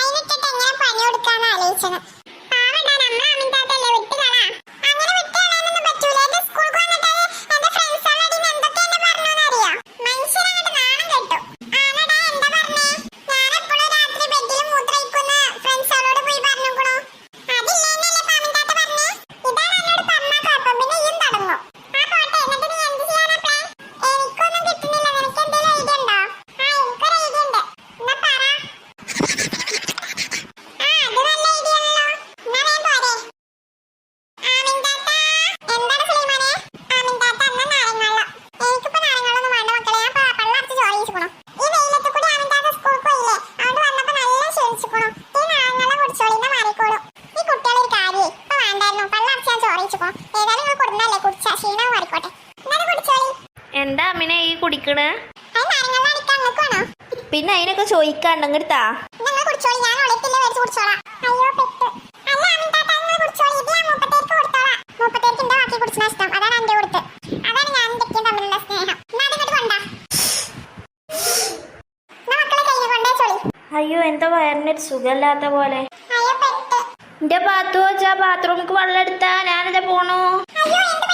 അതിനിട്ടിട്ട് എങ്ങനെ പണി കൊടുക്കാന്ന് ആലോചിച്ചത്. പാവണ്ടാ നമ്മളെ അമിതാത്തല്ലേ വിട്ടുകളാ. അങ്ങനെ വിട്ടുകളയാനൊന്നും പറ്റൂല. എന്റെ സ്കൂൾക്ക് വന്നിട്ട് എന്റെ ഫ്രണ്ട്സ് ഓൾറെഡി എന്തൊക്കെ എന്നെ പറഞ്ഞോന്നറിയോ? മനുഷ്യനങ്ങോട്ട് നാണം കെട്ടു. ആനടാ എന്താ പറഞ്ഞേ? ഞാൻ എപ്പോഴും രാത്രി ബെഡിൽ മൂത്രയിക്കുന്ന ഫ്രണ്ട്സോളോട് പോയി പറഞ്ഞുക്കണു. അതില്ലേന്നല്ലേ അമിതാത്ത പറഞ്ഞേ? ഇതാണ് എന്നോട് പറഞ്ഞാ കുഴപ്പം. പിന്നെ ഇയും തുടങ്ങും. ആ പോട്ടെ, എന്നിട്ട് നീ എന്ത് ചെയ്യാനാ പ്ലാൻ? എനിക്കൊന്നും കിട്ടുന്നില്ല. നിനക്ക് എന്തെങ്കിലും ഐഡിയ ഉണ്ടോ? ആ എനിക്കൊരു ഐഡിയ ഉണ്ട്. എന്നാ പറ. ആ അത് നല്ല ഐഡിയ ആണല്ലോ. എന്നാ വേഗം പോരെ. ആമിൻതാത്ത എന്താണ് സുലൈമാനെ? ആമിൻതാത്ത എന്നാ നാരങ്ങാവെള്ളം. എനിക്കിപ്പോ നാരങ്ങാവെള്ളമൊന്നും വേണ്ട മക്കളെ. ഞാൻ പള്ളടച്ച് ചോറ് കഴിച്ചിക്കണു. ഈ വെയിലത്ത് കൂടി ആമിൻതാത്ത സ്കൂൾക്ക് പോയില്ലേ? അതുകൊണ്ട് വന്നപ്പോ നല്ല ക്ഷീണിച്ചിക്കണു. ഈ നാരങ്ങാവെള്ളം കുടിച്ചോളി, എന്നാ മാറിക്കോളൂ. ഈ കുട്ടികളൊരു കാര്യേ ഇപ്പൊ വേണ്ടായിരുന്നു. പള്ളടച്ച് ഞാൻ ചോറ് കഴിച്ചിക്കണു. ഏതായാലും നിങ്ങൾ കൊടുന്നല്ലേ കുടിച്ചാ ക്ഷീണം മാറിക്കോട്ടെ. എന്നാലും കുടിച്ചോളി. എന്താ അമ്മിനെ ഈ കുടിക്കണ്? അത് നാരങ്ങാവെള്ളം അടിക്കാൻ നിൽക്കുവാണോ? പിന്നെ അതിനൊക്കെ ചോദിക്കാണ്ടെങ്കിട്ടാ. നിങ്ങൾ കുടിച്ചോളി, ഞാൻ ഒളിപ്പില്ല മേടിച്ച് കുടിച്ചോളാം. അയ്യോ പെട്ട്. അല്ല അമിതാത്ത നിങ്ങൾ കുടിച്ചോളി, ഇത് ഞാൻ മൂപ്പത്തേർക്ക് കൊടുത്തോളാം. മൂപ്പത്തേർക്ക് എന്റെ ബാക്കി കുടിച്ചാൽ ഇഷ്ടം. അതാണ് എന്റെ കൊടുത്ത്. അതാണ് ഞാൻ എന്തൊക്കെയും തമ്മിലുള്ള സ്നേഹം. എന്നാ അതിങ്ങോട്ട് കൊണ്ടാ. എന്നാ മക്കളെ കയ്യിൽ കൊണ്ടേ ചോളി. അയ്യോ എന്താ വയറിനൊരു സുഖമില്ലാത്ത പോലെ. അയ്യോ പെട്ട്. എന്റെ ബാത്റൂം വെച്ചാ ബാത്റൂമിക്ക് വെള്ളം എടുത്താ ഞാനെന്താ പോണു? അയ്യോ എന്റെ